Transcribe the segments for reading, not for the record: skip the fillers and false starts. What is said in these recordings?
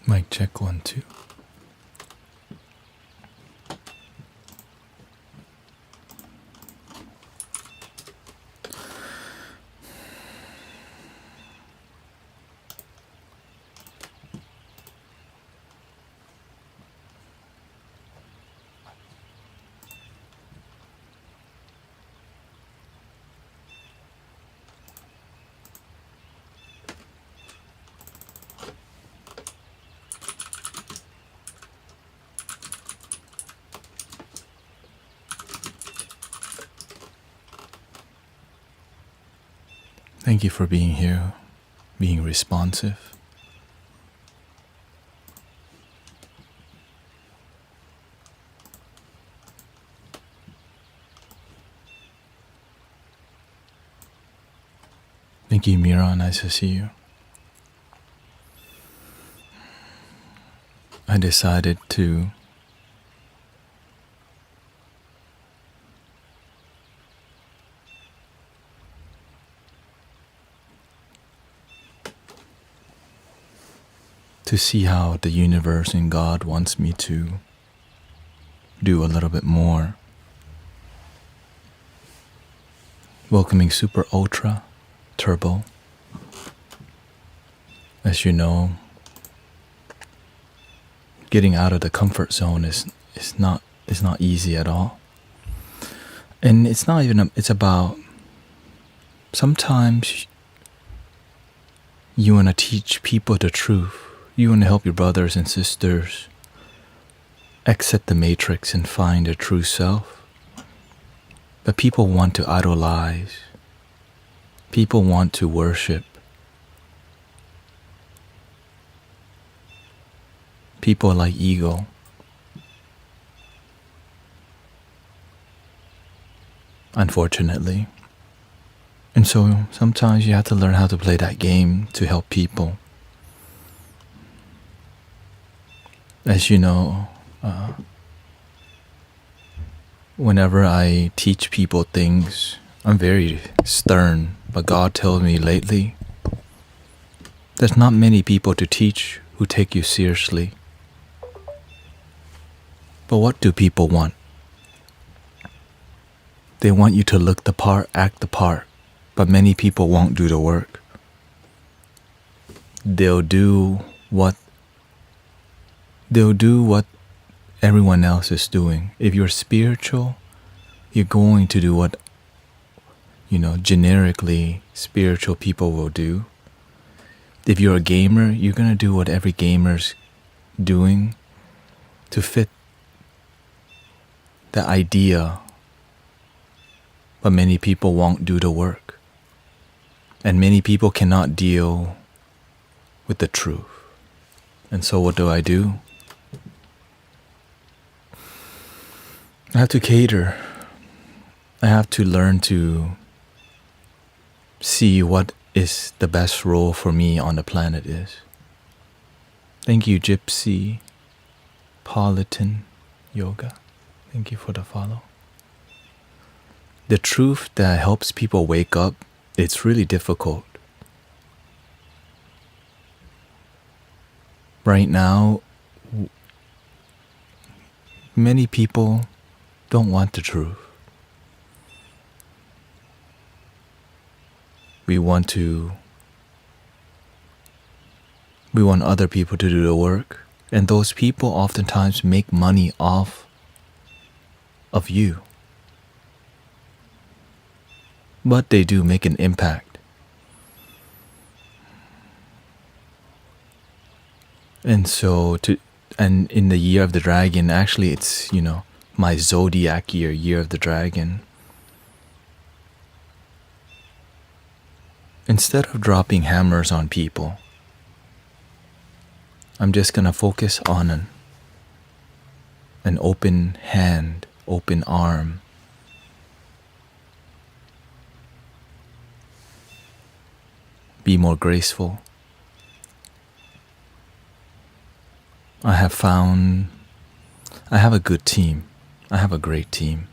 Mic check 1, 2. Thank you for being here, being responsive. Thank you, Mira. Nice to see you. I decided to see how the universe and God wants me to do a little bit more. Welcoming Super Ultra Turbo. As you know, getting out of the comfort zone is not easy at all. And it's not even it's about sometimes you want to teach people the truth. You want to help your brothers and sisters exit the matrix and find their true self. But people want to idolize. People want to worship. People like ego. Unfortunately. And so sometimes you have to learn how to play that game to help people. As you know, whenever I teach people things, I'm very stern. But God tells me lately, there's not many people to teach who take you seriously. But what do people want? They want you to look the part, act the part. But many people won't do the work. They'll do what everyone else is doing. If you're spiritual, you're going to do what, generically spiritual people will do. If you're a gamer, you're going to do what every gamer's doing to fit the idea. But many people won't do the work. And many people cannot deal with the truth. And so what do? I have to cater. I have to learn to see what is the best role for me on the planet is. Thank you, Gypsy Politan Yoga. Thank you for the follow. The truth that helps people wake up, it's really difficult. Right now, many people don't want the truth. We want other people to do the work, and those people oftentimes make money off of you. But they do make an impact. And so and in the year of the dragon, actually it's, my zodiac year of the dragon. Instead of dropping hammers on people, I'm just gonna focus on an open hand, open arm. Be more graceful. I have a good team. I have a great team.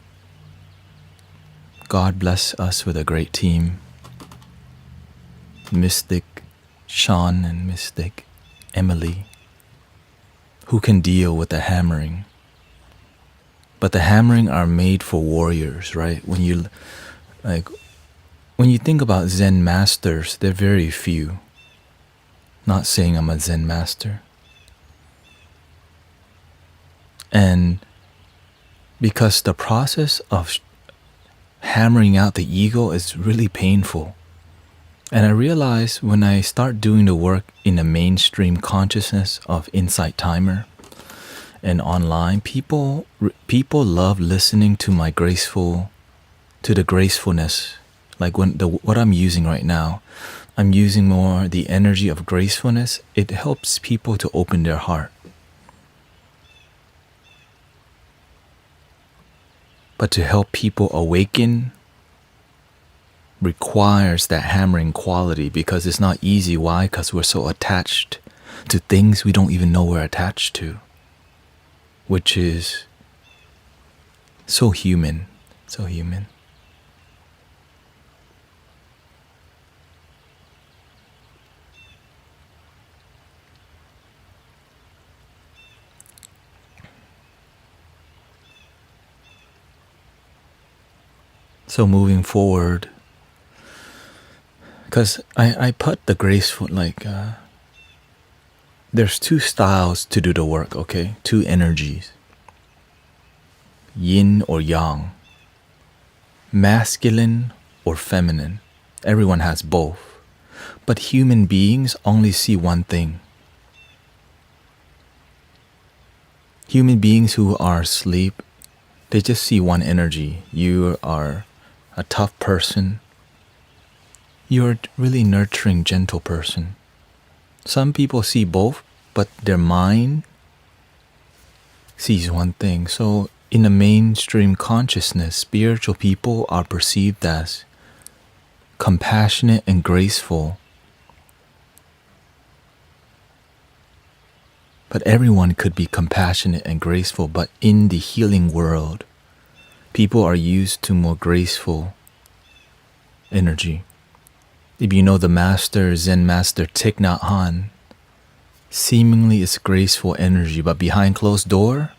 God bless us with a great team. Mystic Sean and Mystic Emily. who can deal with the hammering. But the hammering are made for warriors, right? When you think about Zen masters, they're very few. Not saying I'm a Zen master. And because the process of hammering out the ego is really painful. And I realize when I start doing the work in the mainstream consciousness of Insight Timer and online, people love listening to my the gracefulness. Like what I'm using right now, I'm using more the energy of gracefulness. It helps people to open their heart. But to help people awaken requires that hammering quality, because it's not easy. Why? Because we're so attached to things we don't even know we're attached to, which is so human, so human. So moving forward, because I put the graceful, there's two styles to do the work, okay? Two energies. Yin or yang. Masculine or feminine. Everyone has both. But human beings only see one thing. Human beings who are asleep, they just see one energy. You are a tough person. You're a really nurturing, gentle person. Some people see both, but their mind sees one thing. So in the mainstream consciousness, spiritual people are perceived as compassionate and graceful. But everyone could be compassionate and graceful, but in the healing world, people are used to more graceful energy. If you know the master, Zen master Thich Nhat Hanh, seemingly it's graceful energy, but behind closed door,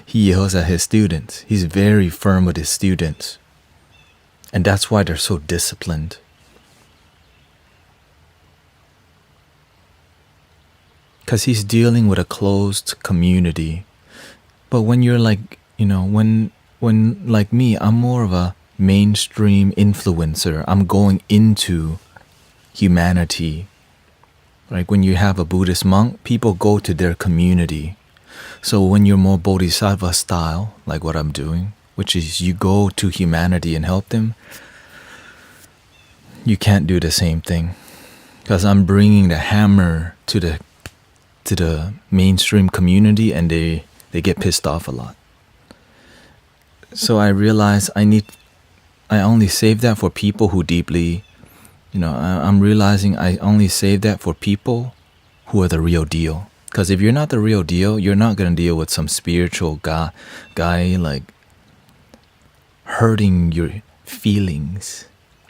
he yells at his students. He's very firm with his students. And that's why they're so disciplined. Because he's dealing with a closed community. But when you're when like me, I'm more of a mainstream influencer. I'm going into humanity. Like when you have a Buddhist monk, people go to their community. So when you're more bodhisattva style, like what I'm doing, which is you go to humanity and help them, you can't do the same thing. Because I'm bringing the hammer to the mainstream community, and they get pissed off a lot. So I realize I only save that for people who deeply, I'm realizing I only save that for people who are the real deal. Because if you're not the real deal, you're not going to deal with some spiritual guy like hurting your feelings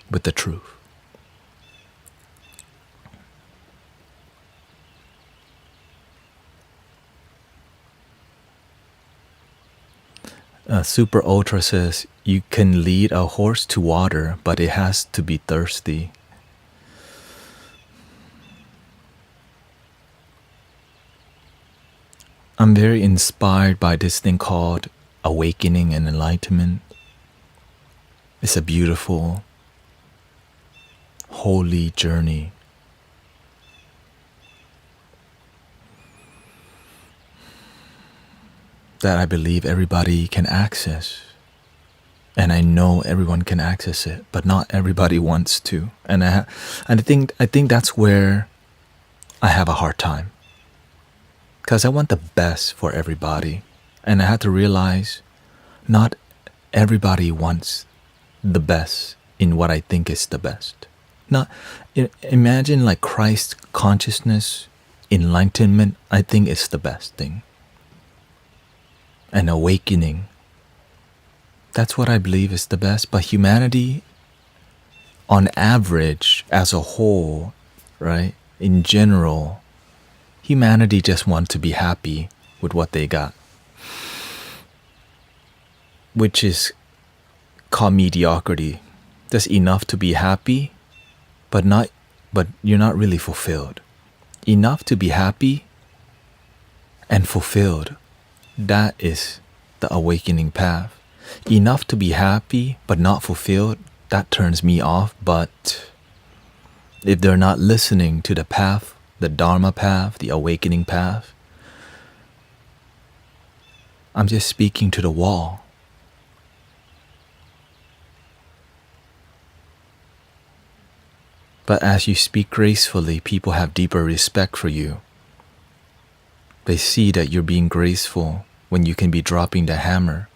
with the truth. Super Ultra says, you can lead a horse to water, but it has to be thirsty. I'm very inspired by this thing called awakening and enlightenment. It's a beautiful, holy journey. That I believe everybody can access. And I know everyone can access it, but not everybody wants to. And I think that's where I have a hard time. Because I want the best for everybody. And I had to realize not everybody wants the best in what I think is the best. Imagine like Christ consciousness, enlightenment, I think it's the best thing. And awakening, that's what I believe is the best. But humanity, on average, as a whole, right, in general, Humanity just wants to be happy with what they got, which is called mediocrity. Just enough to be happy, but you're not really fulfilled. Enough to be happy and fulfilled. That is the awakening path. Enough to be happy but not fulfilled, that turns me off. But if they're not listening to the path, the Dharma path, the awakening path, I'm just speaking to the wall. But as you speak gracefully, people have deeper respect for you. They see that you're being graceful when you can be dropping the hammer.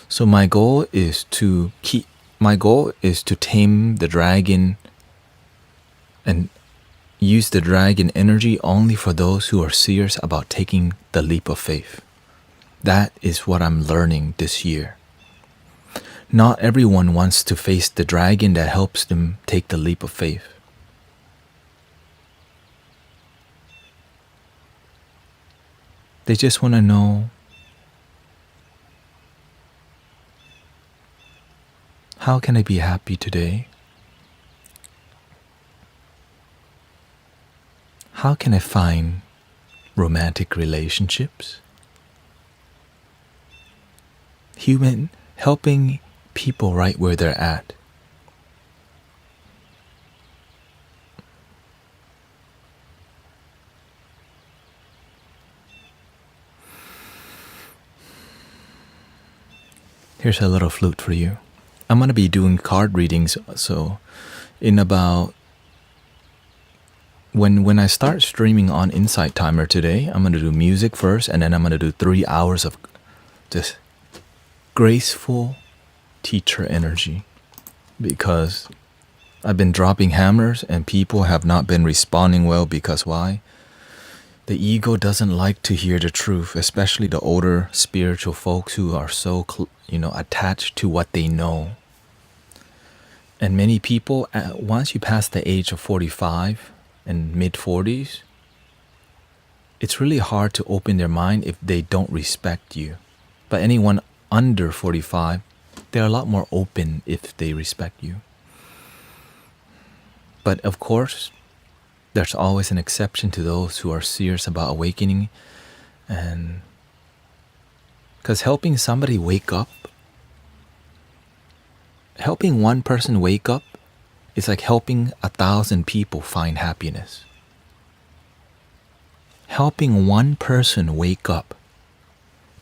So my goal is to tame the dragon and use the dragon energy only for those who are serious about taking the leap of faith. That is what I'm learning this year. Not everyone wants to face the dragon that helps them take the leap of faith. They just want to know, how can I be happy today? How can I find romantic relationships? Helping people right where they're at. Here's a little flute for you. I'm going to be doing card readings, so in about when I start streaming on Insight Timer today, I'm going to do music first, and then I'm going to do 3 hours of just graceful teacher energy, because I've been dropping hammers and people have not been responding well. Because why? The ego doesn't like to hear the truth, especially the older spiritual folks who are so attached to what they know. And many people, once you pass the age of 45 and mid-40s, it's really hard to open their mind if they don't respect you. But anyone under 45, they're a lot more open if they respect you. But of course, there's always an exception to those who are serious about awakening. And because helping somebody wake up, helping one person wake up is like helping 1,000 people find happiness. Helping one person wake up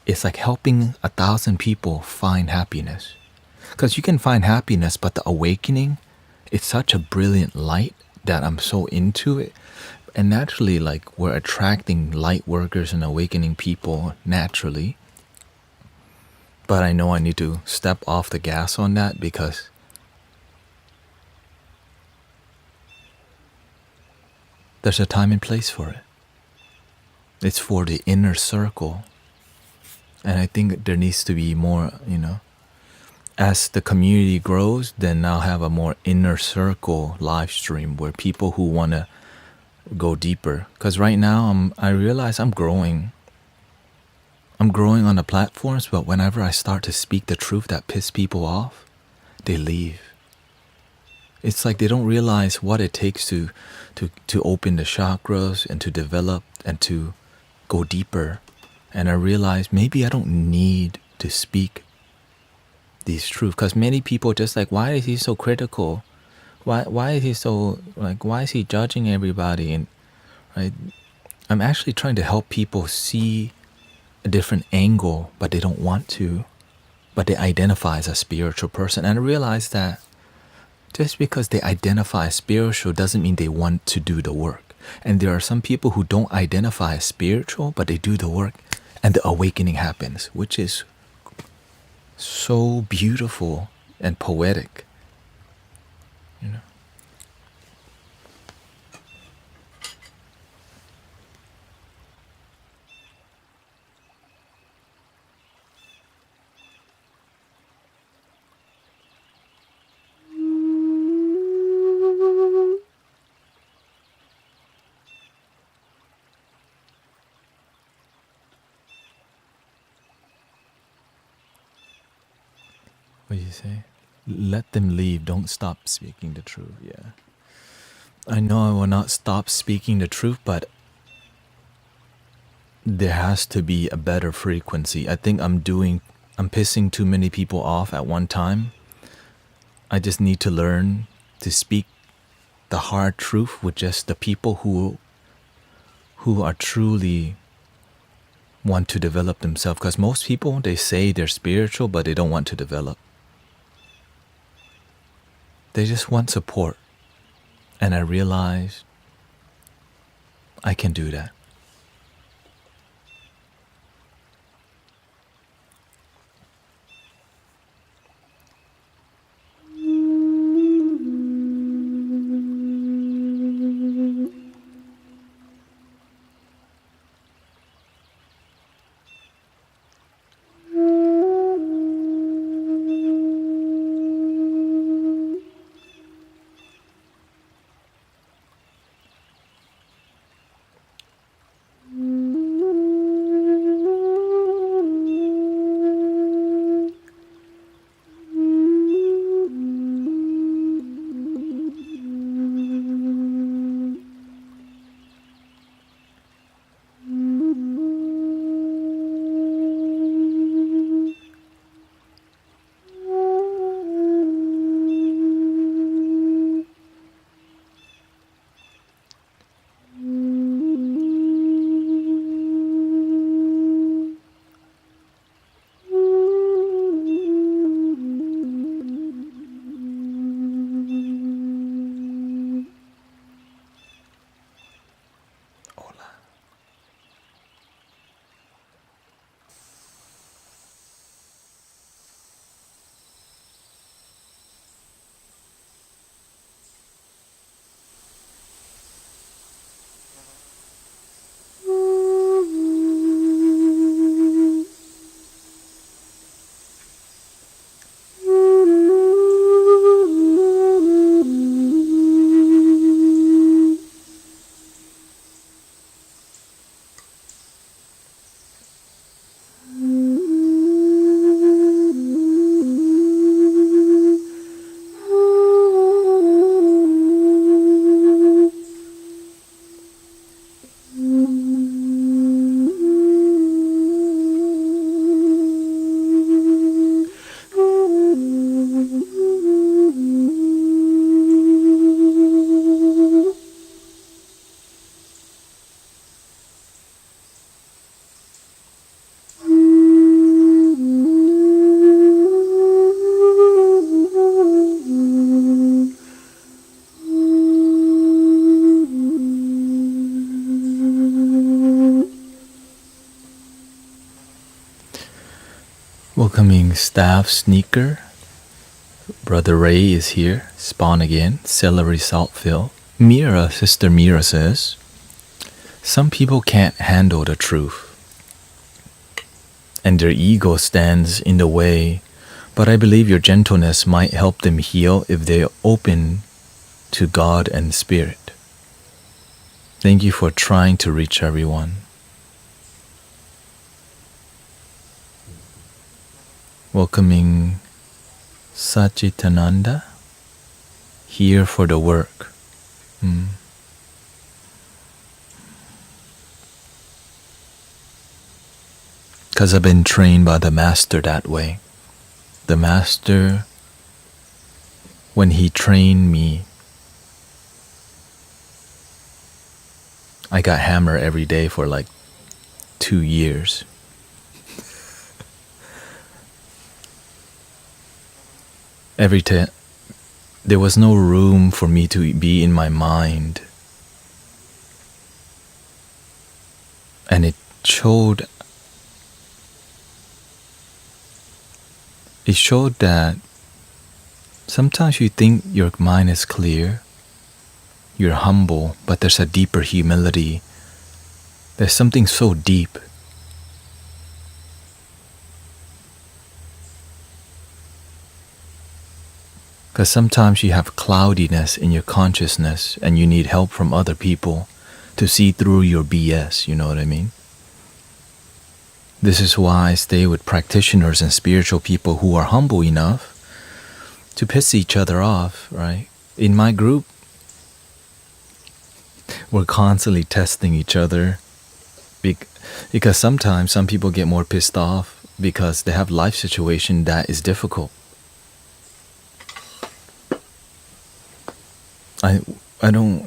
is like helping 1,000 people find happiness. Because you can find happiness, but the awakening, it's such a brilliant light that I'm so into it. And naturally, like, we're attracting light workers and awakening people naturally. But I know I need to step off the gas on that, because there's a time and place for it. It's for the inner circle. And I think there needs to be more, as the community grows, then I'll have a more inner circle live stream where people who want to go deeper. Because right now I realize I'm growing. I'm growing on the platforms, but whenever I start to speak the truth that piss people off, they leave. It's like they don't realize what it takes to open the chakras and to develop and to go deeper. And I realized maybe I don't need to speak these truths, because many people just like, why is he so critical? Why is he so why is he judging everybody? And right, I'm actually trying to help people see a different angle, but they don't want to. But they identify as a spiritual person, and I realize that just because they identify as spiritual doesn't mean they want to do the work. And there are some people who don't identify as spiritual, but they do the work, and the awakening happens, which is so beautiful and poetic. What do you say? Let them leave. Don't stop speaking the truth. Yeah. I know I will not stop speaking the truth, but there has to be a better frequency. I think I'm pissing too many people off at one time. I just need to learn to speak the hard truth with just the people who are truly want to develop themselves. Because most people, they say they're spiritual, but they don't want to develop. They just want support. And I realized I can do that. Welcoming Staff Sneaker. Brother Ray is here. Spawn again. Celery Saltfill. Mira, Sister Mira says, some people can't handle the truth, and their ego stands in the way, but I believe your gentleness might help them heal if they're open to God and Spirit. Thank you for trying to reach everyone. Welcoming Sachitananda, here for the work. Because I've been trained by the Master that way. The Master, when he trained me, I got hammered every day for like 2 years. Every time, there was no room for me to be in my mind. And it showed that sometimes you think your mind is clear, you're humble, but there's a deeper humility. There's something so deep. Because sometimes you have cloudiness in your consciousness and you need help from other people to see through your BS, you know what I mean? This is why I stay with practitioners and spiritual people who are humble enough to piss each other off, right? In my group, we're constantly testing each other because sometimes some people get more pissed off because they have life situation that is difficult. I don't,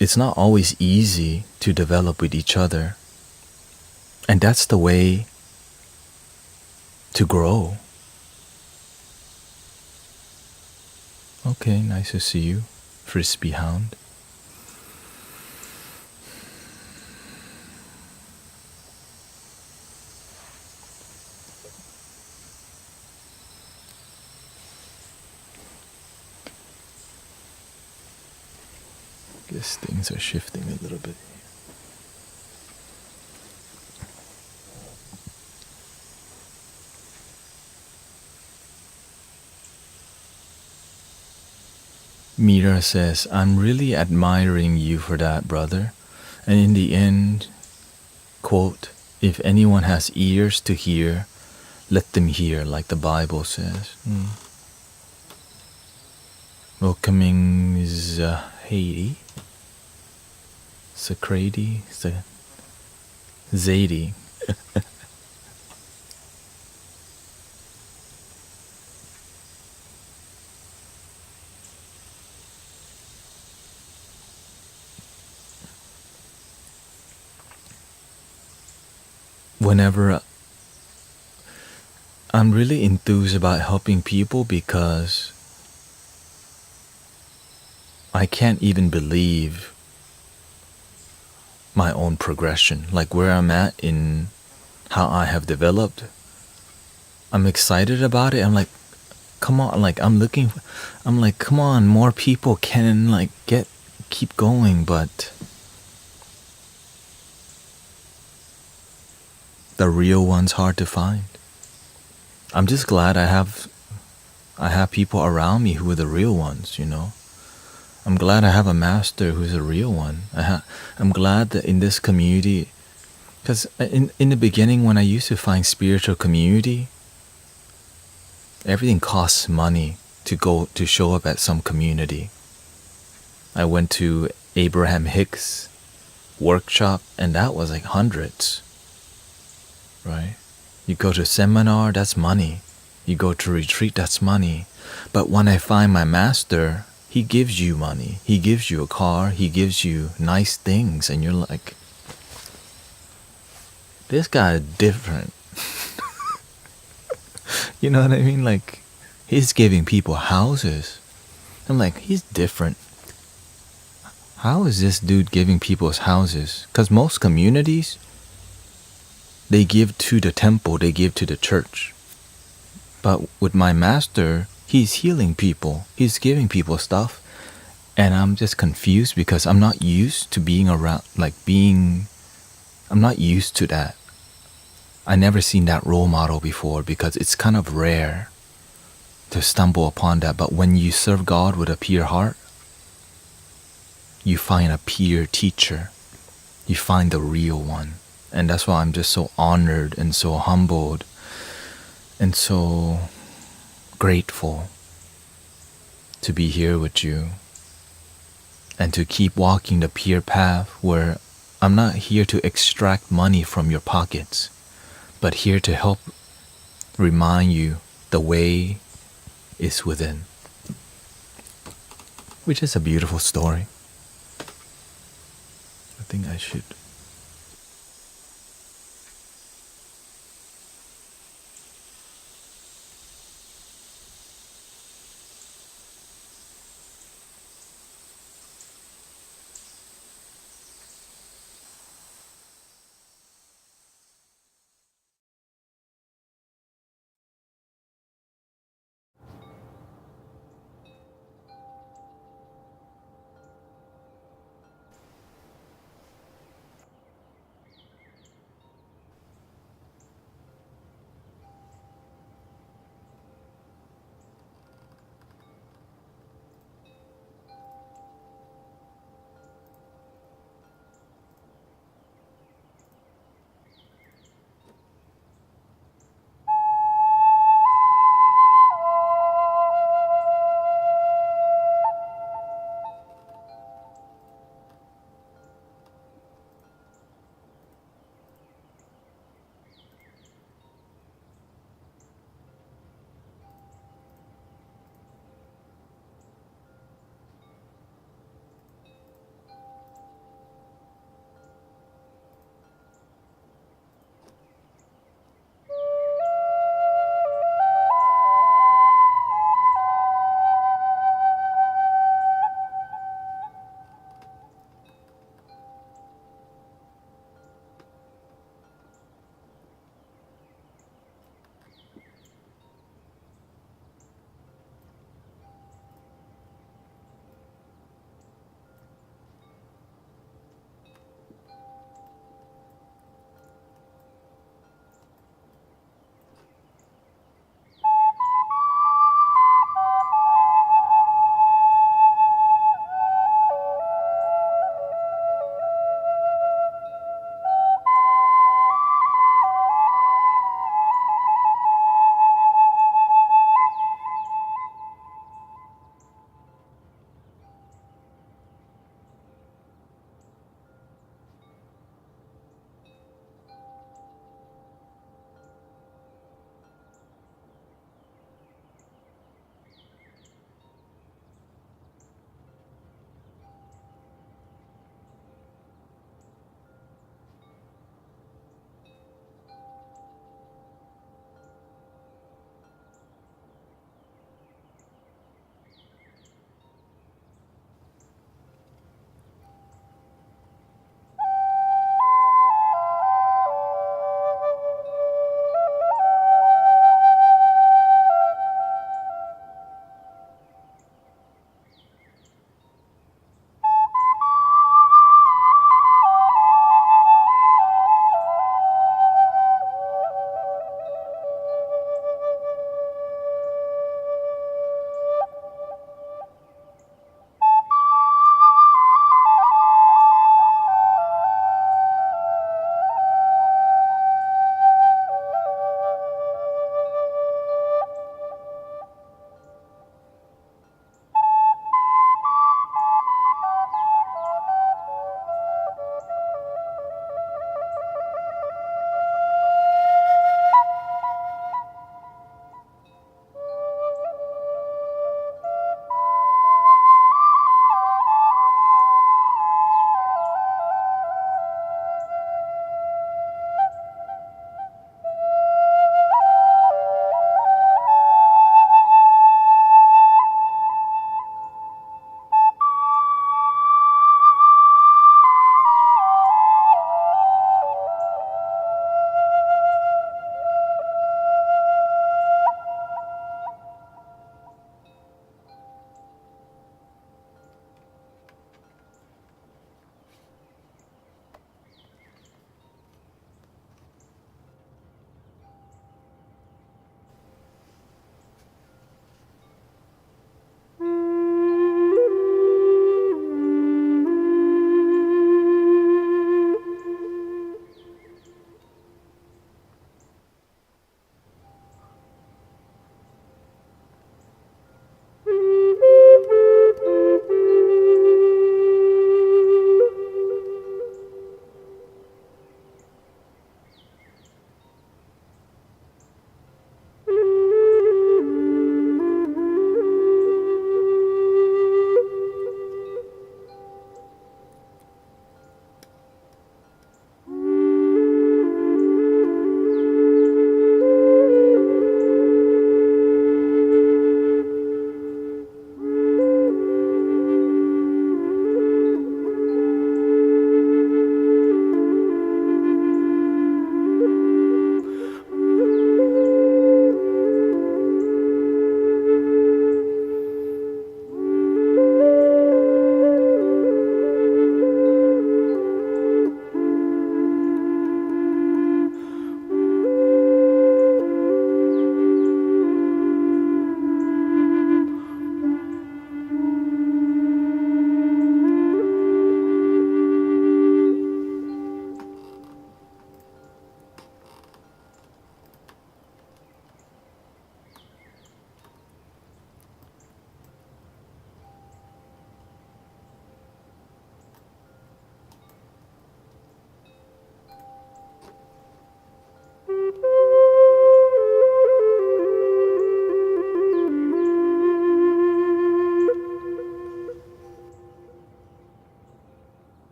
it's not always easy to develop with each other. And that's the way to grow. Okay, nice to see you, Frisbee Hound. Guess things are shifting a little bit. Mira says, I'm really admiring you for that, brother. And in the end, quote, if anyone has ears to hear, let them hear, like the Bible says. Welcoming Zahidi, Socrates, Zadie. Whenever I'm really enthused about helping people because I can't even believe my own progression, like where I'm at in how I have developed. I'm excited about it. I'm like, come on, like I'm like, come on, more people can like keep going, but the real one's hard to find. I'm just glad I have people around me who are the real ones, I'm glad I have a master who's a real one. I'm glad that in this community, because in the beginning when I used to find spiritual community, everything costs money to show up at some community. I went to Abraham Hicks workshop and that was like hundreds, right? You go to seminar, that's money. You go to retreat, that's money. But when I find my master, he gives you money. He gives you a car. He gives you nice things. And you're like, this guy is different. You know what I mean? Like, he's giving people houses. I'm like, he's different. How is this dude giving people's houses? Because most communities, they give to the temple, they give to the church. But with my master, he's healing people. He's giving people stuff. And I'm just confused because I'm not used to being around, I'm not used to that. I never seen that role model before because it's kind of rare to stumble upon that. But when you serve God with a pure heart, you find a pure teacher. You find the real one. And that's why I'm just so honored and so humbled and so grateful to be here with you and to keep walking the pure path where I'm not here to extract money from your pockets, but here to help remind you the way is within, which is a beautiful story. I think I should.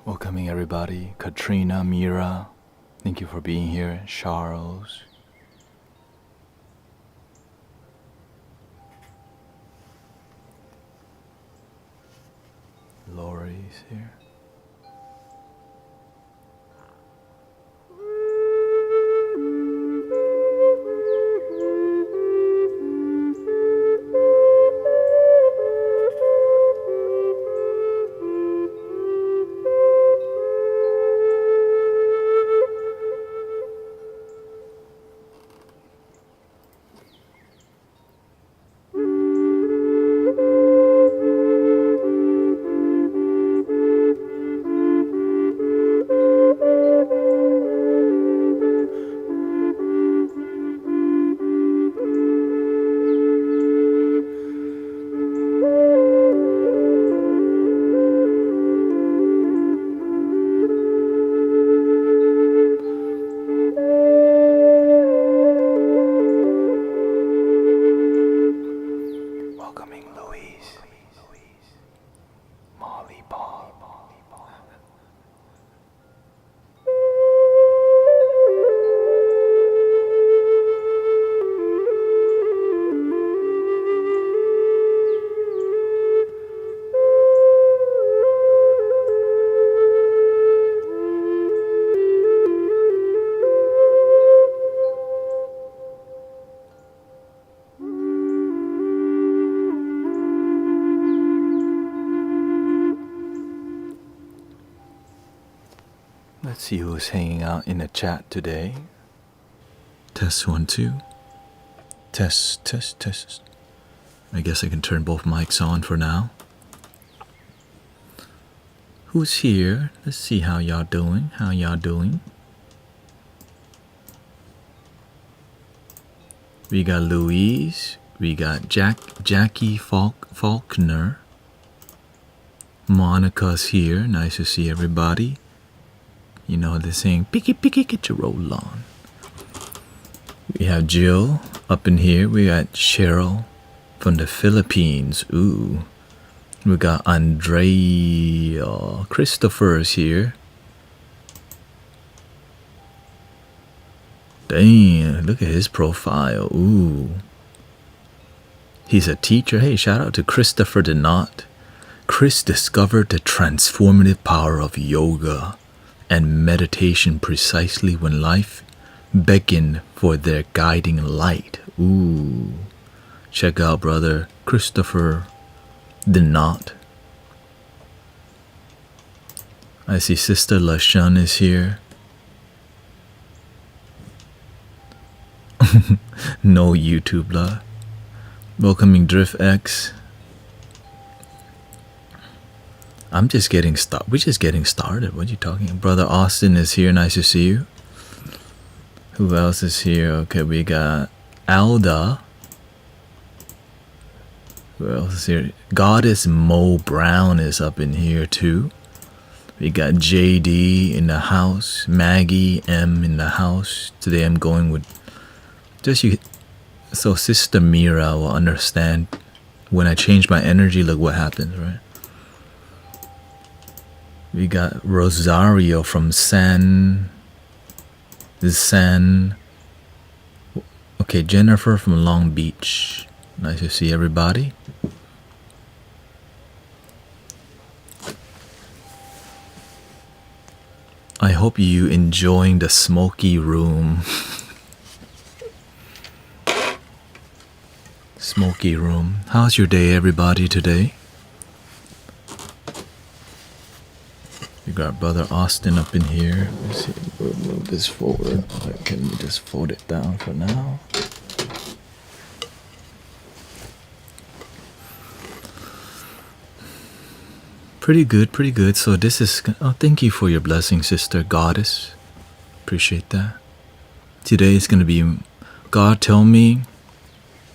Welcoming everybody. Katrina, Mira, thank you for being here. Charles. Lori's here. Let's see who's hanging out in the chat today. Test 1, 2. Test, test, test. I guess I can turn both mics on for now. Who's here? Let's see how y'all doing. How y'all doing? We got Louise. We got Jackie Faulkner. Monica's here. Nice to see everybody. You know they're saying, picky, picky, get your roll on. We have Jill up in here. We got Cheryl from the Philippines. Ooh. We got Andrea. Christopher's here. Dang, look at his profile. Ooh. He's a teacher. Hey, shout out to Christopher the Knot. Chris discovered the transformative power of yoga and meditation precisely when life beckoned for their guiding light. Ooh. Check out brother Christopher the Knot. I see Sister LaShun is here. No YouTube la. Welcoming DriftX. I'm just getting started. We're just getting started. What are you talking about? Brother Austin is here. Nice to see you. Who else is here? Okay, we got Alda. Who else is here? Goddess Mo Brown is up in here too. We got JD in the house. Maggie M in the house. Today I'm going with just you. So Sister Mira will understand when I change my energy. Look what happens, right? We got Rosario from okay, Jennifer from Long Beach. Nice to see everybody. I hope you enjoying the smoky room. Smoky room. How's your day, everybody, today? We got Brother Austin up in here. Let's see, we'll move this forward. Can we just fold it down for now? Pretty good, pretty good. So this is, oh, thank you for your blessing, Sister Goddess. Appreciate that. Today is going to be, God tell me,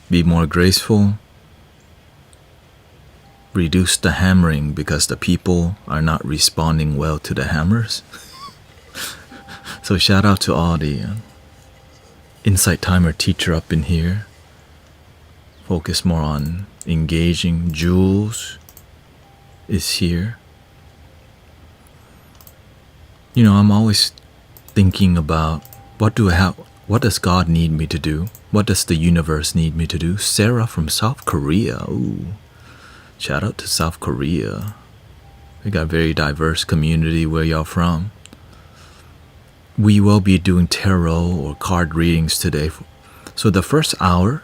be more graceful. Reduce the hammering because the people are not responding well to the hammers. So shout out to all the Insight Timer teacher up in here. Focus more on engaging. Jules is here. I'm always thinking about what does God need me to do? What does the universe need me to do? Sarah from South Korea. Ooh, shout out to South Korea. We got a very diverse community where y'all from. We will be doing tarot or card readings today. So the first hour,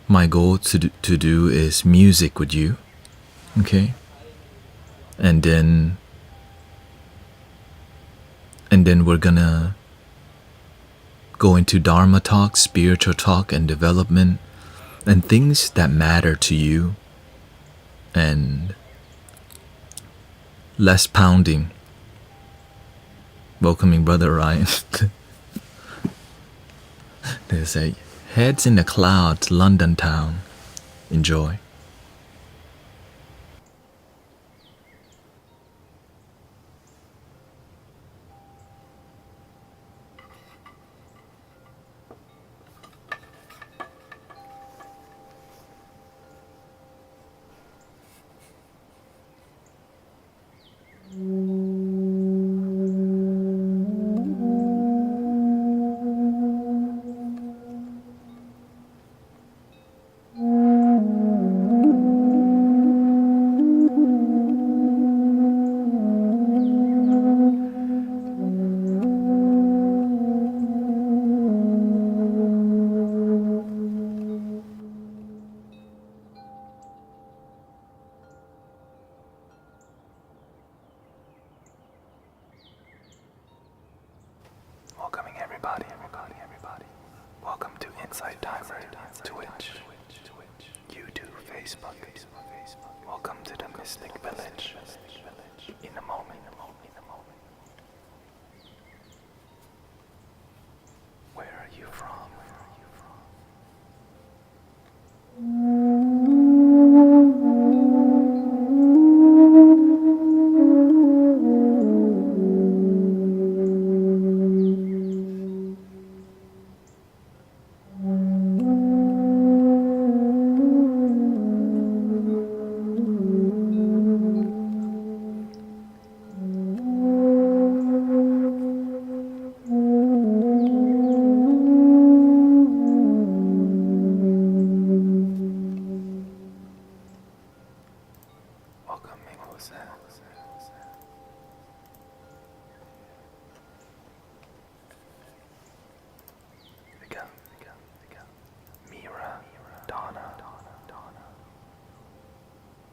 my goal to do is music with you. Okay? And then we're gonna go into Dharma talk, spiritual talk, and development, and things that matter to you, and less pounding. Welcoming Brother Ryan. They say, heads in the clouds, London town. Enjoy. Welcoming everybody. Welcome to Inside Timer, Twitch, YouTube, Facebook. Welcome to the Mystic Village. In a moment. Where are you from?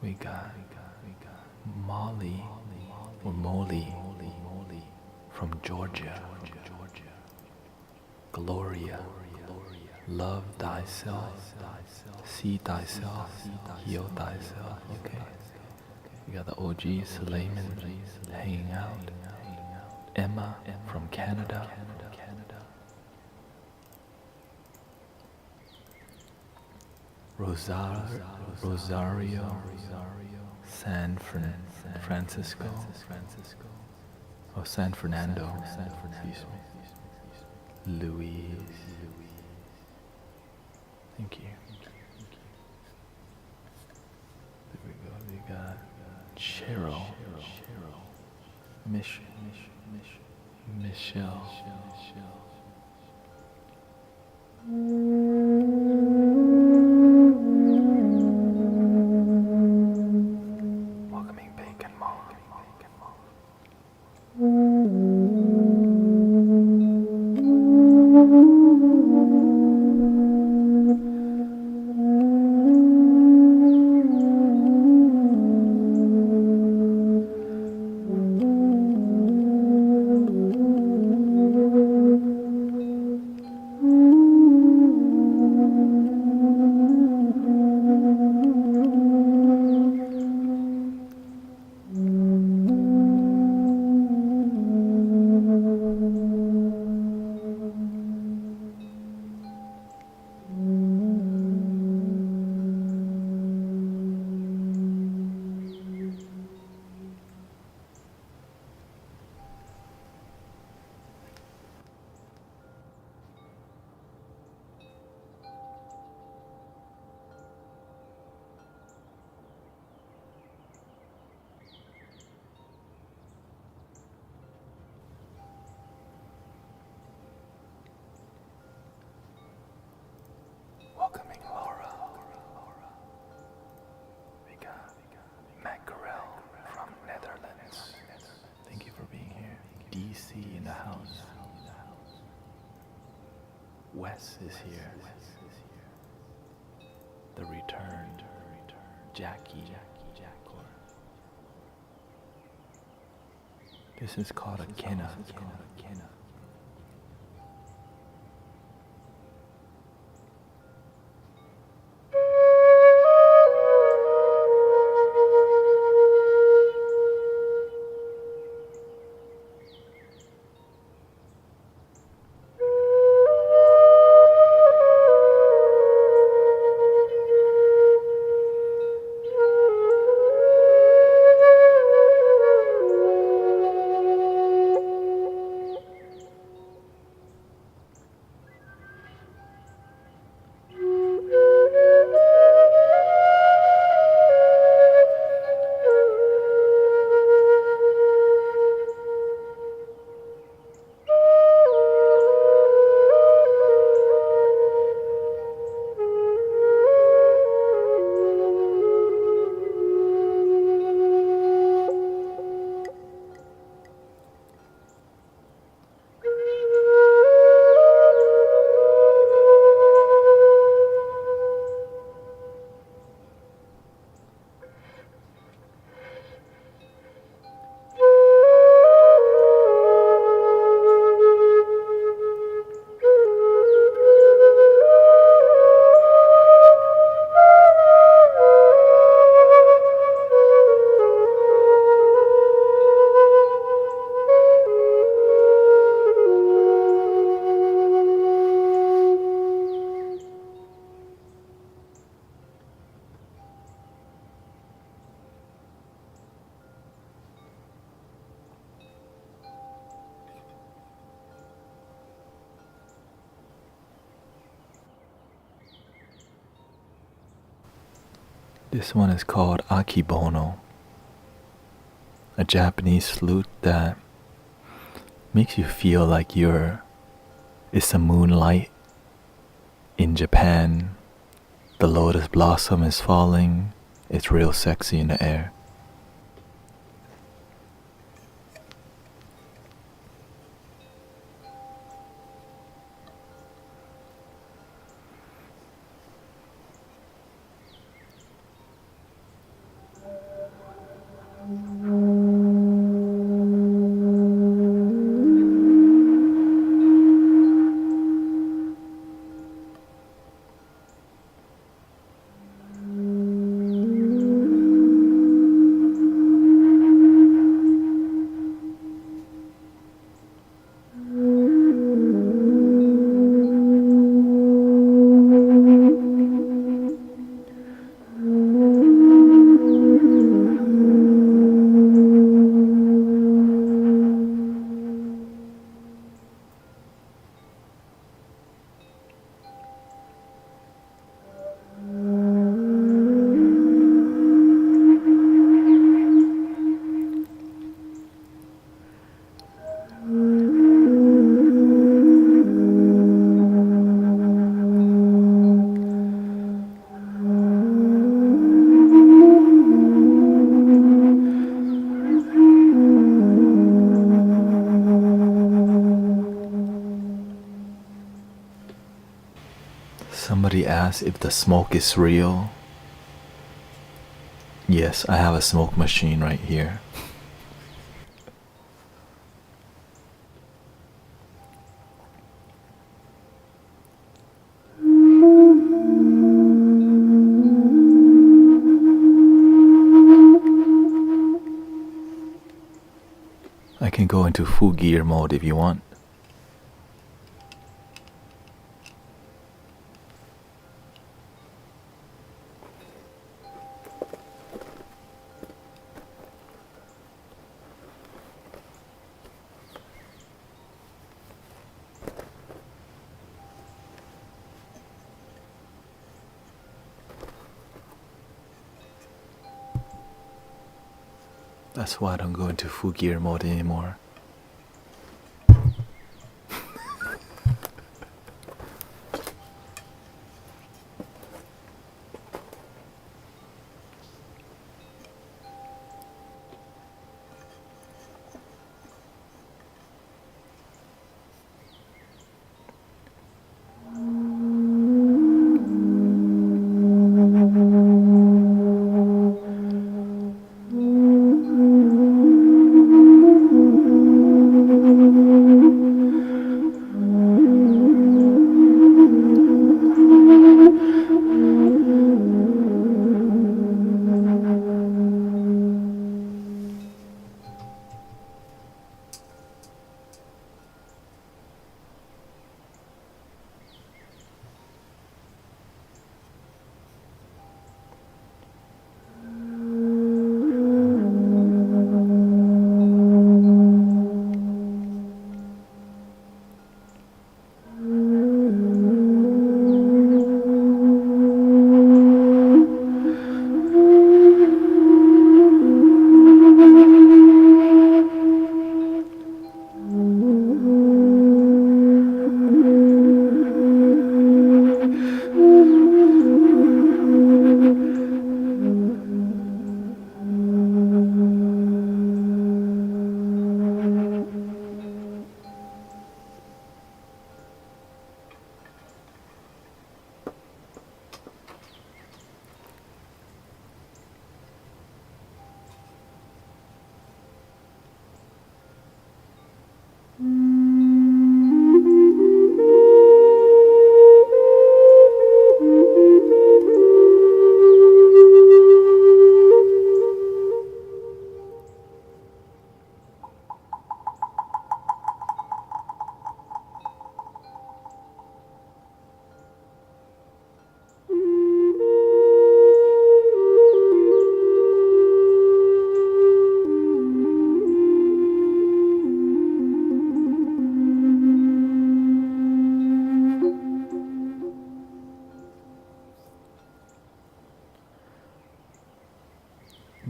We got Molly or Molly from Georgia. Gloria, love thyself, see thyself, heal thyself. Okay. We got the OG Suleiman hanging out. Emma from Canada. Rosario, San Francisco, or San Fernando, excuse me. Louise, thank you. There we go. We got Cheryl, Michelle. Welcoming Bacon Mom. Wes is here. The return. Jackie. This is called a kenna. This one is called Akibono, a Japanese flute that makes you feel like it's the moonlight in Japan. The lotus blossom is falling. It's real sexy in the air. Somebody asked if the smoke is real. Yes, I have a smoke machine right here. I can go into full gear mode if you want. That's why I don't go into full gear mode anymore.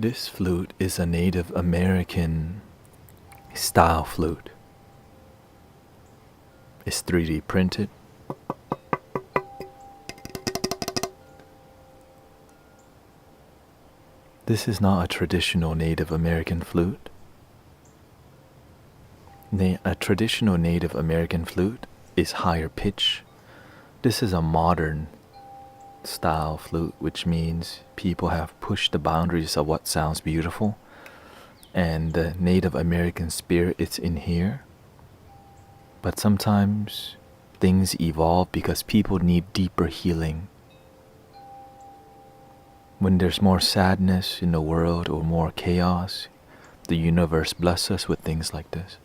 This flute is a Native American style flute. It's 3D printed. This is not a traditional Native American flute. A traditional Native American flute is higher pitch. This is a modern style flute, which means people have pushed the boundaries of what sounds beautiful, and the Native American spirit is in here. But sometimes things evolve because people need deeper healing. When there's more sadness in the world or more chaos, the universe blesses us with things like this.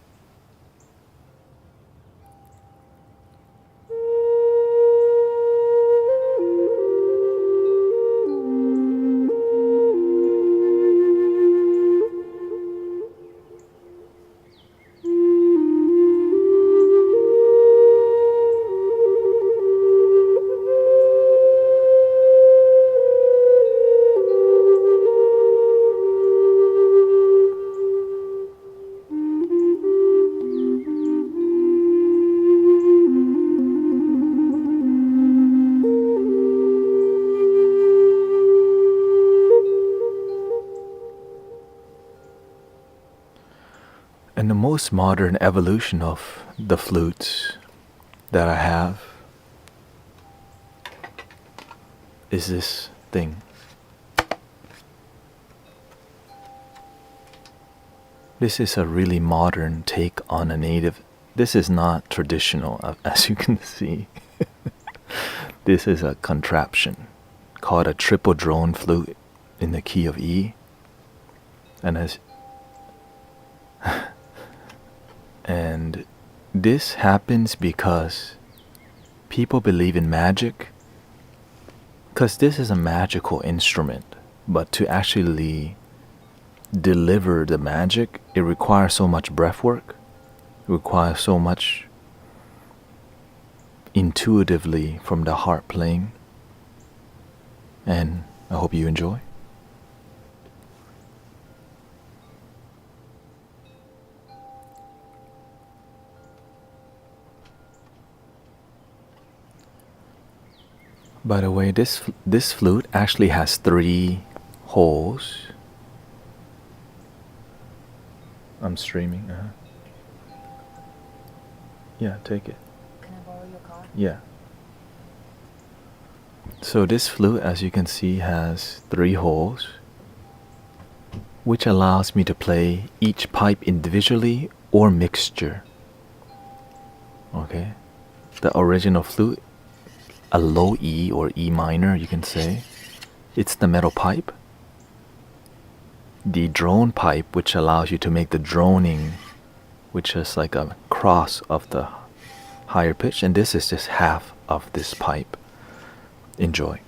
And the most modern evolution of the flutes that I have is this thing. This is a really modern take on a native. This is not traditional, as you can see. This is a contraption called a triple drone flute in the key of E. And this happens because people believe in magic, because this is a magical instrument, but to actually deliver the magic, it requires so much breath work, it requires so much intuitively from the heart playing, and I hope you enjoy. By the way, this flute actually has 3 holes. I'm streaming. Yeah, take it. Can I borrow your car? Yeah. So this flute, as you can see, has 3 holes, which allows me to play each pipe individually or mixture. Okay. The original flute, a low E or E minor, you can say, it's the metal pipe. The drone pipe, which allows you to make the droning, which is like a cross of the higher pitch, and this is just half of this pipe. Enjoy.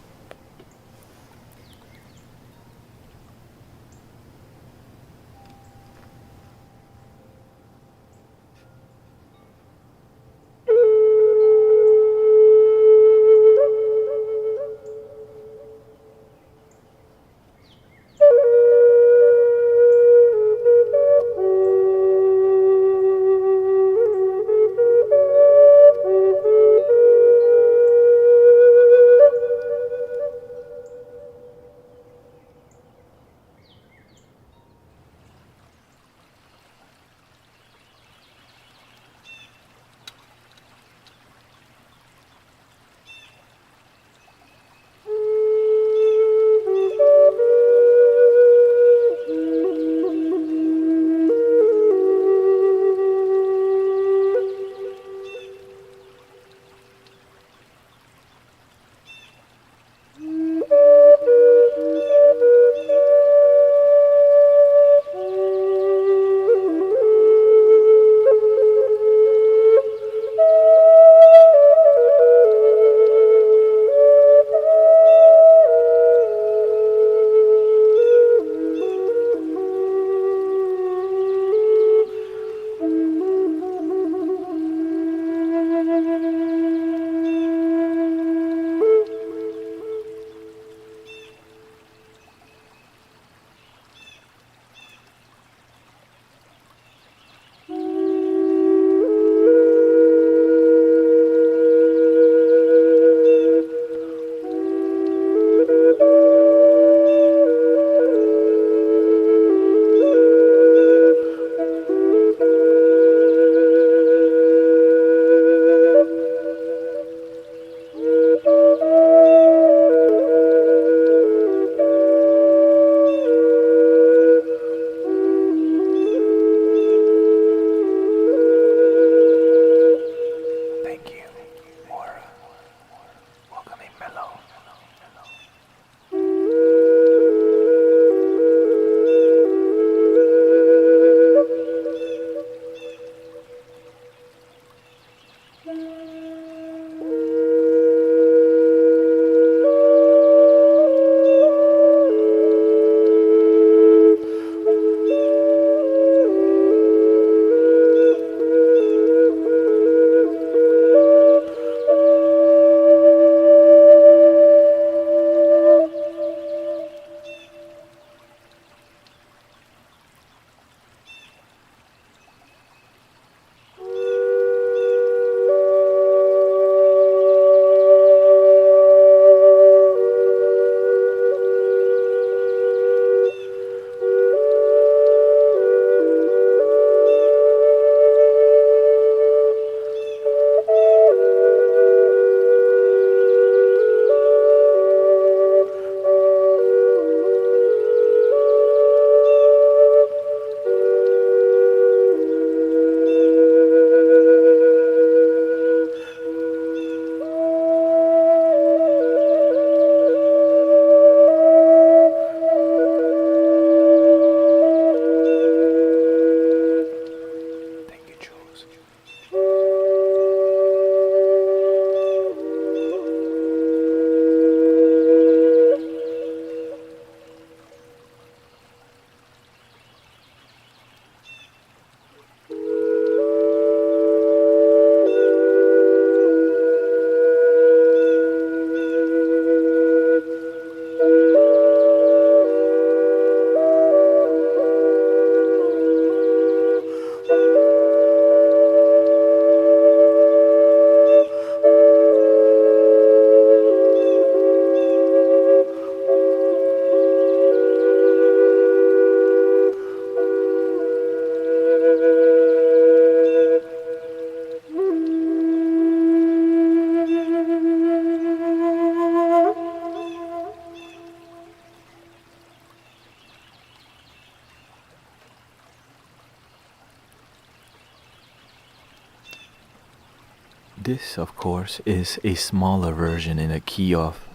This, of course, is a smaller version in a key of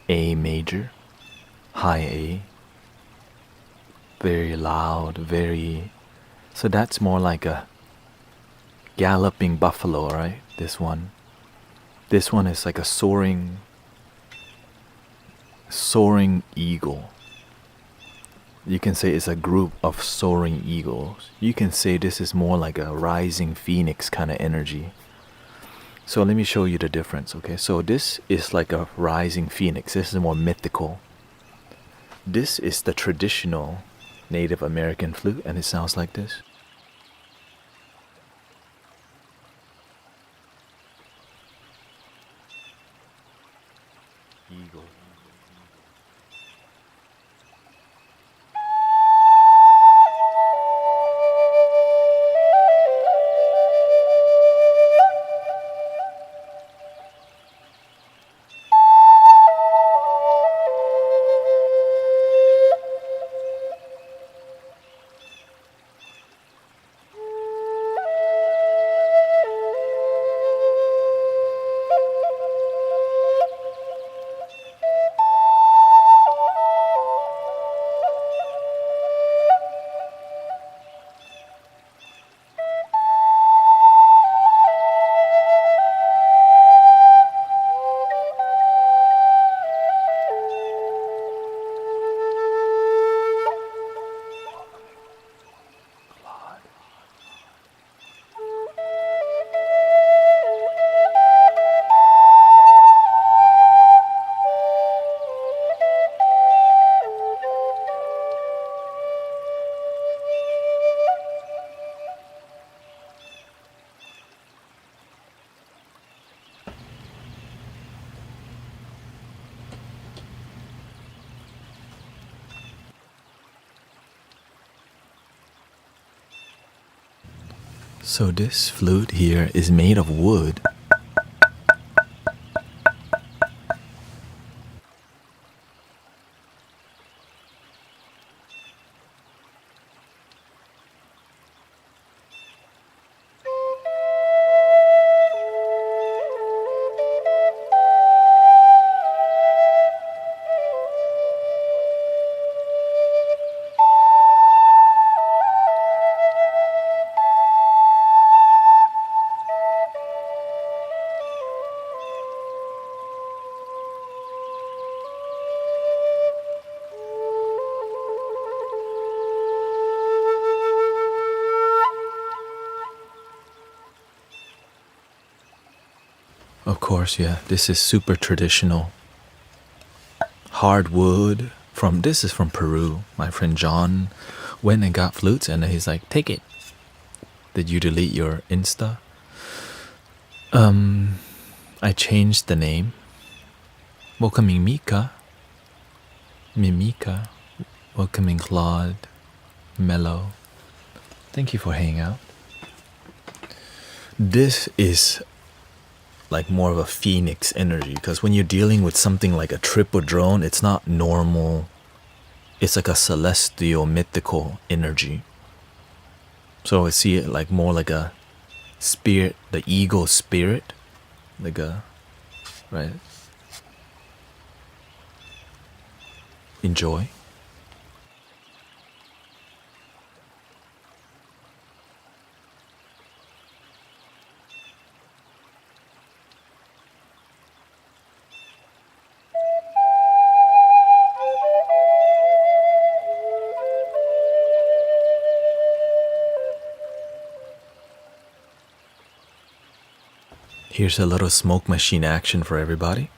A major, high A. Very loud, very... So that's more like a galloping buffalo, right? This one. This one is like a soaring eagle. You can say it's a group of soaring eagles. You can say this is more like a rising phoenix kind of energy. So let me show you the difference, okay? So this is like a rising phoenix. This is more mythical. This is the traditional Native American flute, and it sounds like this. Eagle. So this flute here is made of wood. Of course, yeah, this is super traditional. Hardwood. This is from Peru. My friend John went and got flutes, and then he's like, take it. Did you delete your Insta? I changed the name. Welcoming Mika. Mimika. Welcoming Claude. Mellow. Thank you for hanging out. This is like more of a phoenix energy, because when you're dealing with something like a triple drone, it's not normal. It's like a celestial, mythical energy. So I see it like more like a spirit, the eagle spirit, like a, right? Enjoy. Here's a little smoke machine action for everybody.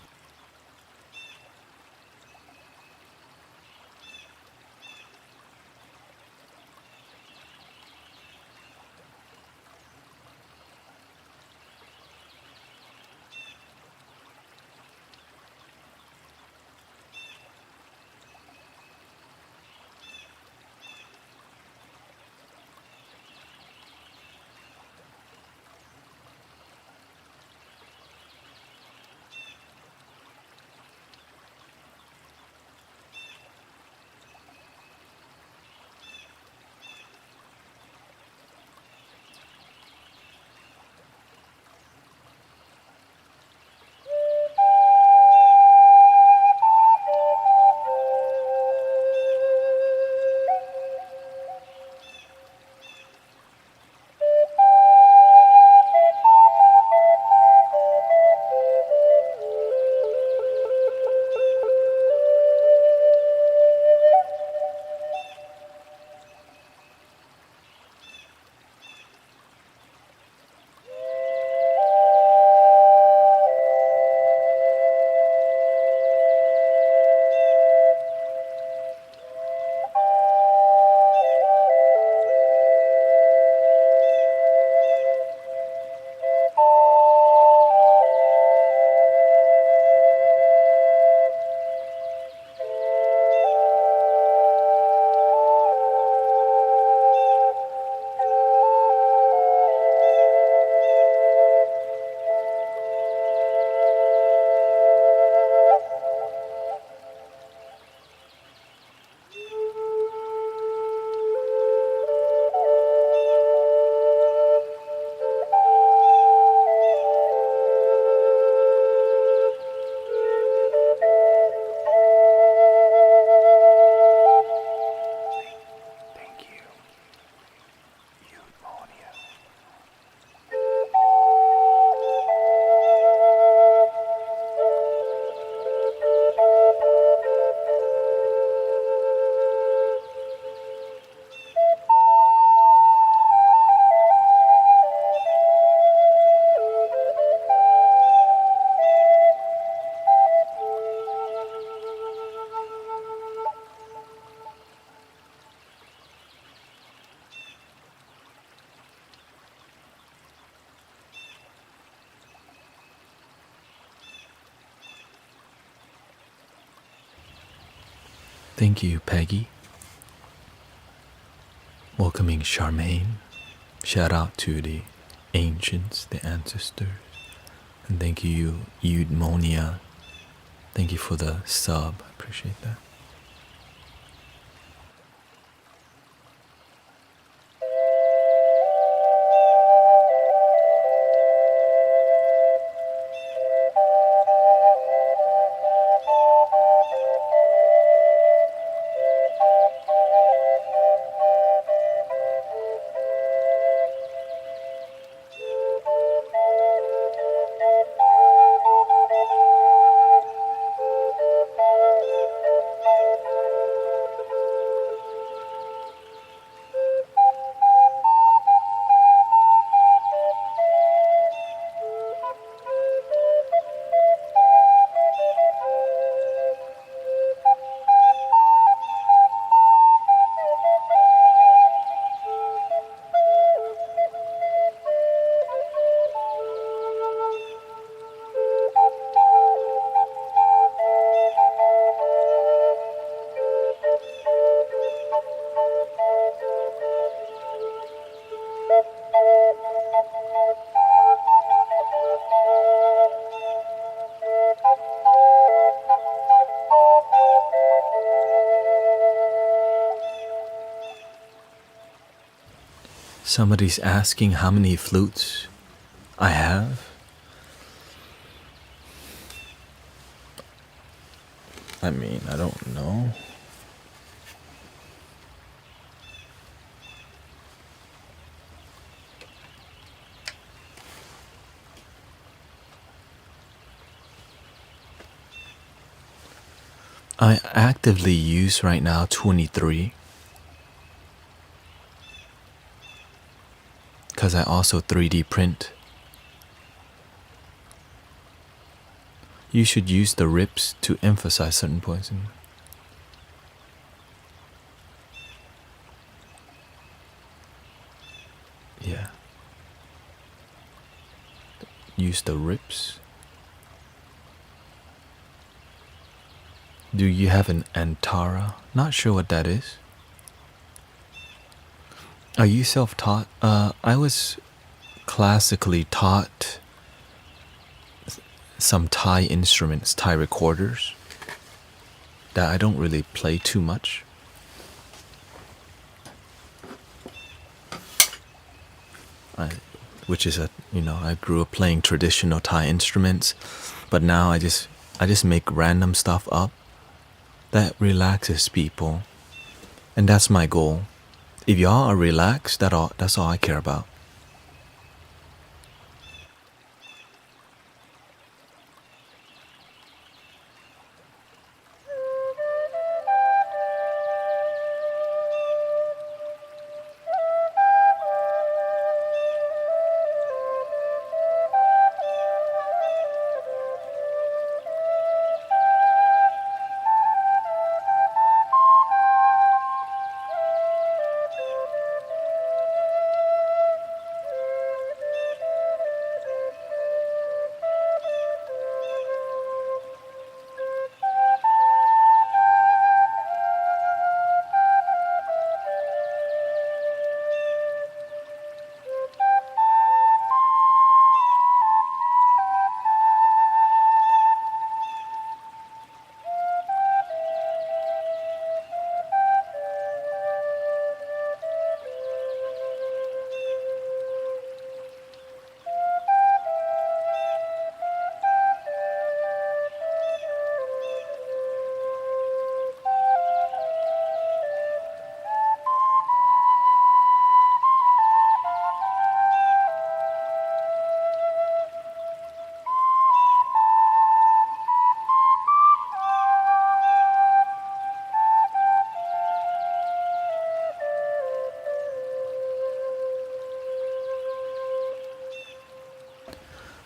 Thank you, Peggy. Welcoming Charmaine. Shout out to the ancients, the ancestors. And thank you, Eudemonia. Thank you for the sub. I appreciate that. Somebody's asking how many flutes I have. I mean, I don't know. I actively use right now 23. Because I also 3D print. You should use the rips to emphasize certain points. Yeah. Use the rips. Do you have an Antara? Not sure what that is. Are you self-taught? I was classically taught some Thai instruments, Thai recorders, that I don't really play too much. Which is I grew up playing traditional Thai instruments, but now I just make random stuff up that relaxes people, and that's my goal. If y'all are relaxed, that's all I care about.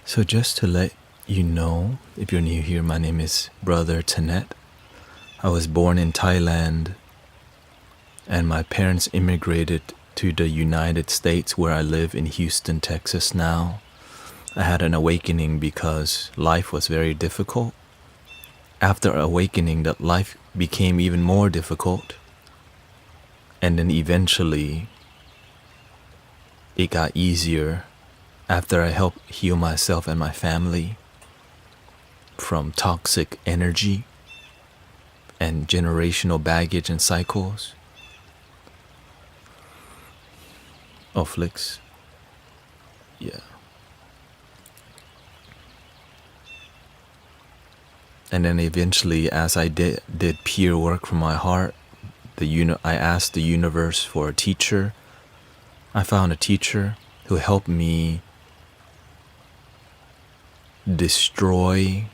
So just to let you know, if you're new here, my name is Brother Thanet. I was born in Thailand, and my parents immigrated to the United States, where I live in Houston, Texas now. I had an awakening because life was very difficult. After awakening, that life became even more difficult. And then eventually it got easier after I helped heal myself and my family from toxic energy and generational baggage and cycles. Oh, Flix. Yeah. And then eventually, as I did peer work from my heart, I asked the universe for a teacher. I found a teacher who helped me destroy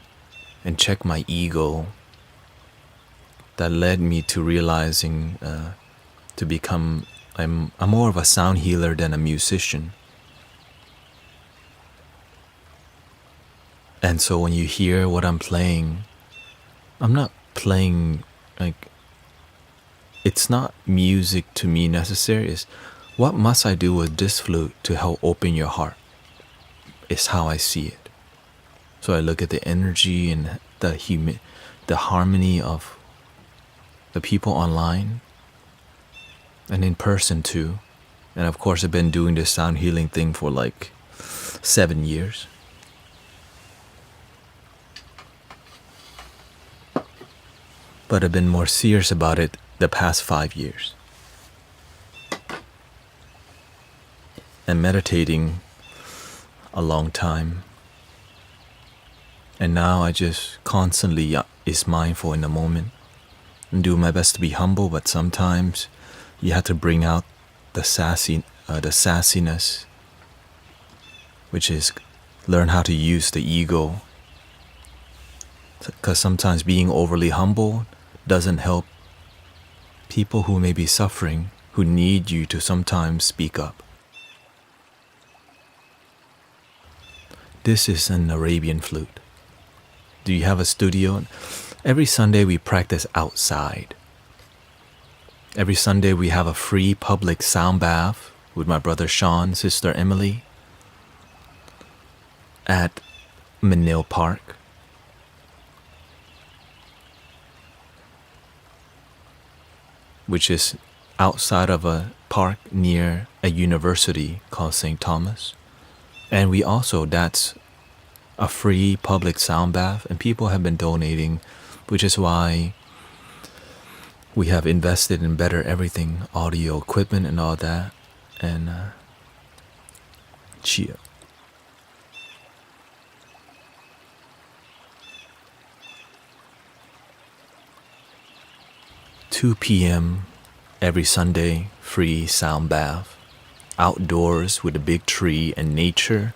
and check my ego. That led me to realizing to become I'm more of a sound healer than a musician. And so when you hear what I'm playing, I'm not playing like, it's not music to me necessary. It's what must I do with this flute to help open your heart? It's how I see it. So I look at the energy and the harmony of the people online and in person too. And of course I've been doing this sound healing thing for like 7 years. But I've been more serious about it the past 5 years. And meditating a long time. And now I just constantly is mindful in the moment and do my best to be humble, but sometimes you have to bring out the sassiness, which is learn how to use the ego. Because sometimes being overly humble doesn't help people who may be suffering, who need you to sometimes speak up. This is an Arabian flute. Do you have a studio? Every Sunday we practice outside. Every Sunday we have a free public sound bath with my brother Sean, sister Emily at Menil Park. Which is outside of a park near a university called St. Thomas. And we also, that's a free public sound bath, and people have been donating, which is why we have invested in better everything, audio equipment and all that. And cheer. 2 p.m. every Sunday, free sound bath, outdoors with a big tree and nature,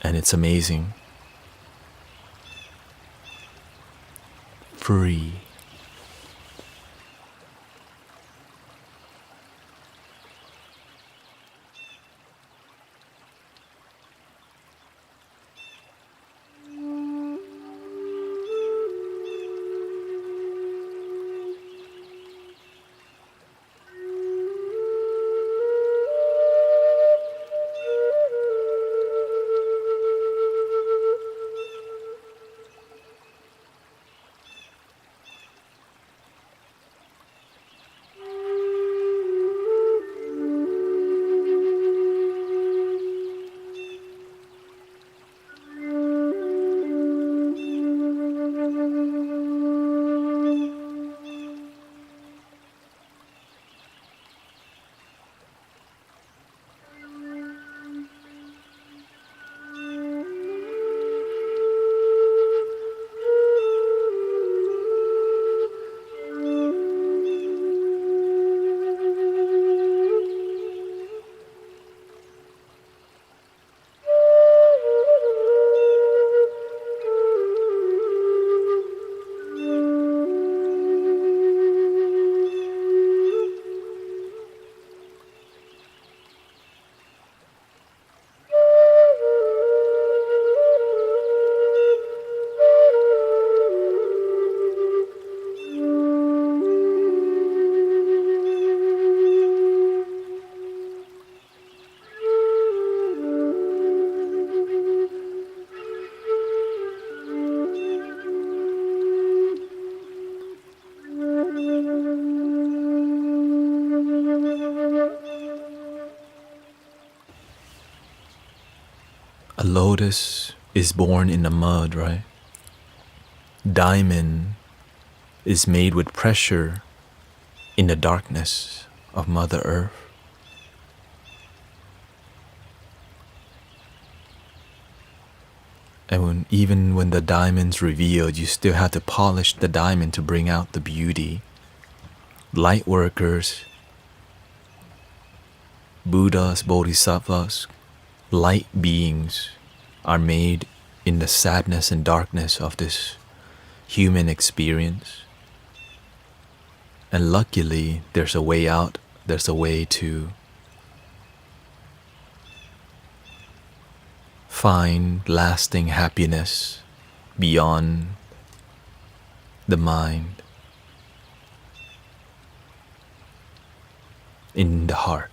and it's amazing. Free. A lotus is born in the mud, right? Diamond is made with pressure in the darkness of Mother Earth. And even when the diamond's revealed, you still have to polish the diamond to bring out the beauty. Light workers, Buddhas, Bodhisattvas, light beings are made in the sadness and darkness of this human experience. And luckily, there's a way out, there's a way to find lasting happiness beyond the mind, in the heart.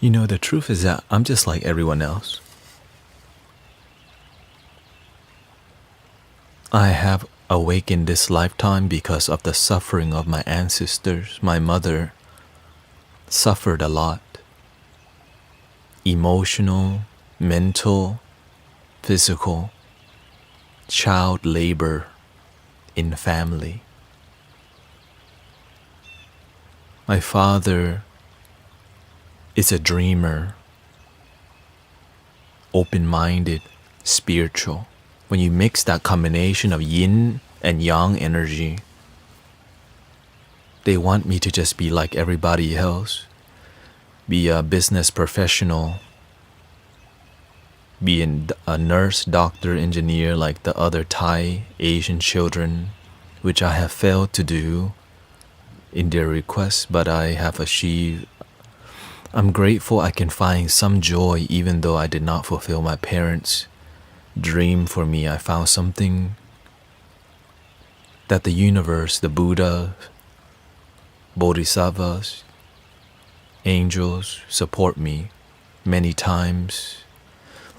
You know, the truth is that I'm just like everyone else. I have awakened this lifetime because of the suffering of my ancestors. My mother suffered a lot. Emotional, mental, physical, child labor in family. My father is a dreamer, open-minded, spiritual. When you mix that combination of yin and yang energy, they want me to just be like everybody else, be a business professional, be a nurse, doctor, engineer like the other Thai Asian children, which I have failed to do in their requests, but I have achieved. I'm grateful I can find some joy even though I did not fulfill my parents' dream for me. I found something that the universe, the Buddha, Bodhisattvas, angels support me many times.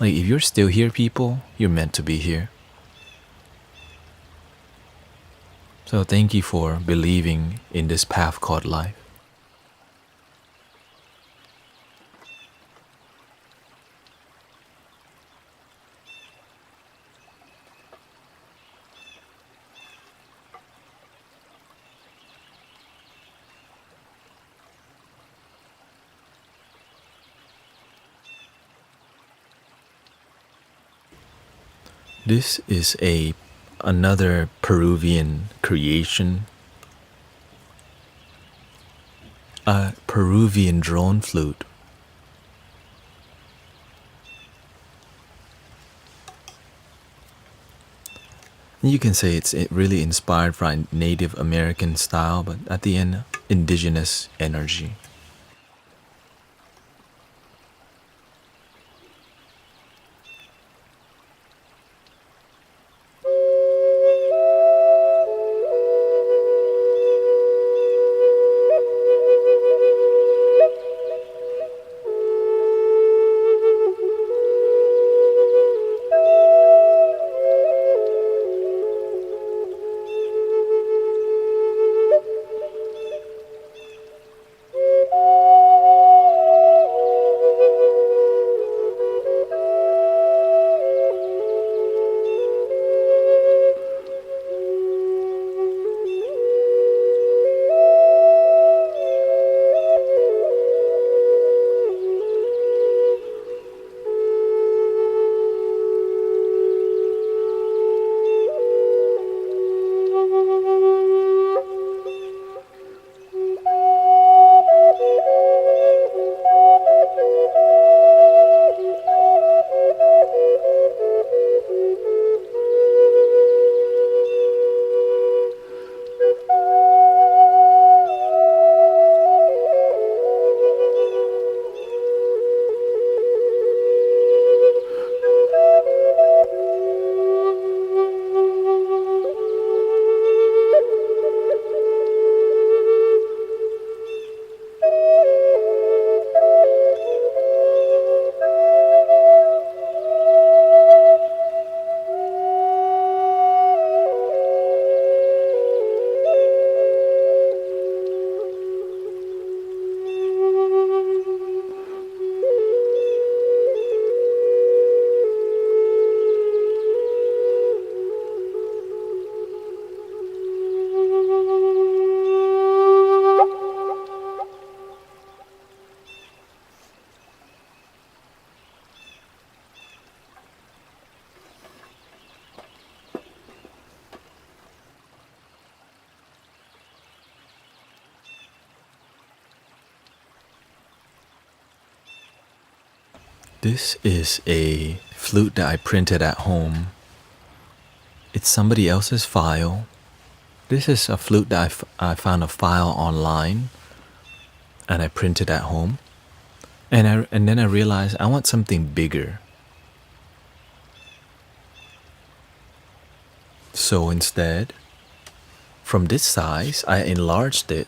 Like, if you're still here, people, you're meant to be here. So thank you for believing in this path called life. This is another Peruvian creation, a Peruvian drone flute. You can say it's really inspired by Native American style, but at the end, indigenous energy. This is a flute that I printed at home. It's somebody else's file. This is a flute that I found a file online and I printed at home. And then I realized I want something bigger. So instead, from this size, I enlarged it,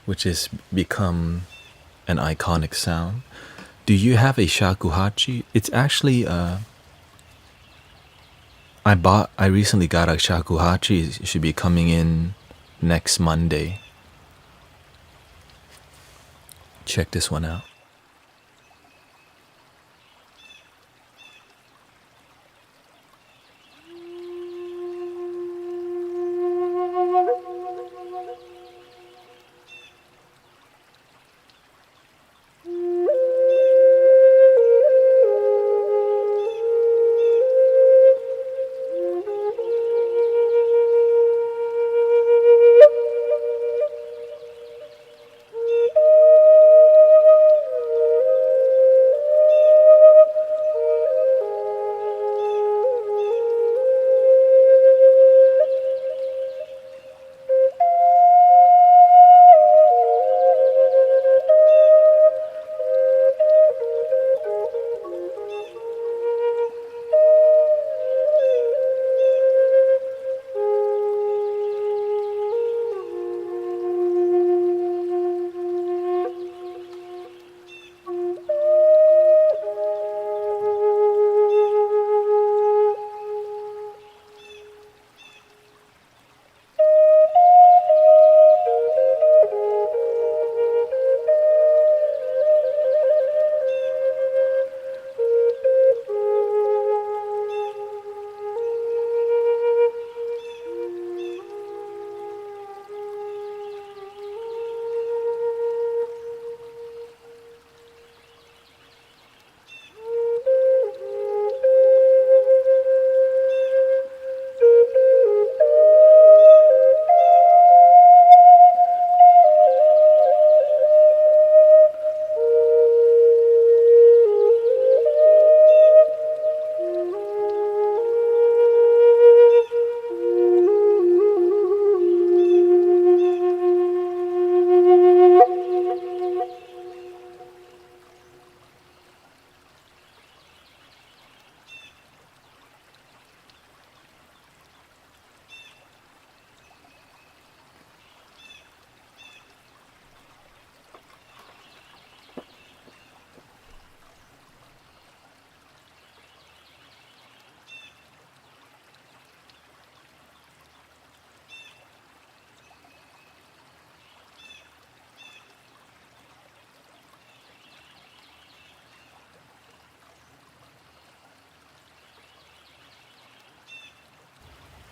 which has become an iconic sound. Do you have a shakuhachi? It's actually I recently got a shakuhachi. It should be coming in next Monday. Check this one out.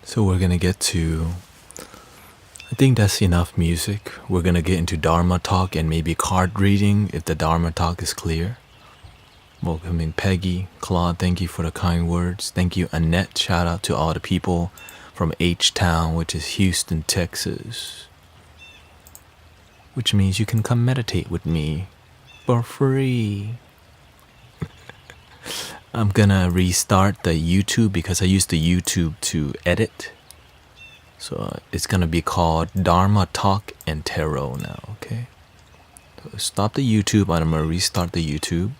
So we're gonna get to, I think that's enough music. We're gonna get into Dharma talk and maybe card reading if the Dharma talk is clear. Welcoming Peggy, Claude, thank you for the kind words. Thank you, Annette. Shout out to all the people from H-Town, which is Houston, Texas. Which means you can come meditate with me for free. I'm gonna restart the YouTube because I use the YouTube to edit. So it's gonna be called Dharma Talk and Tarot now, okay? So stop the YouTube and I'm gonna restart the YouTube.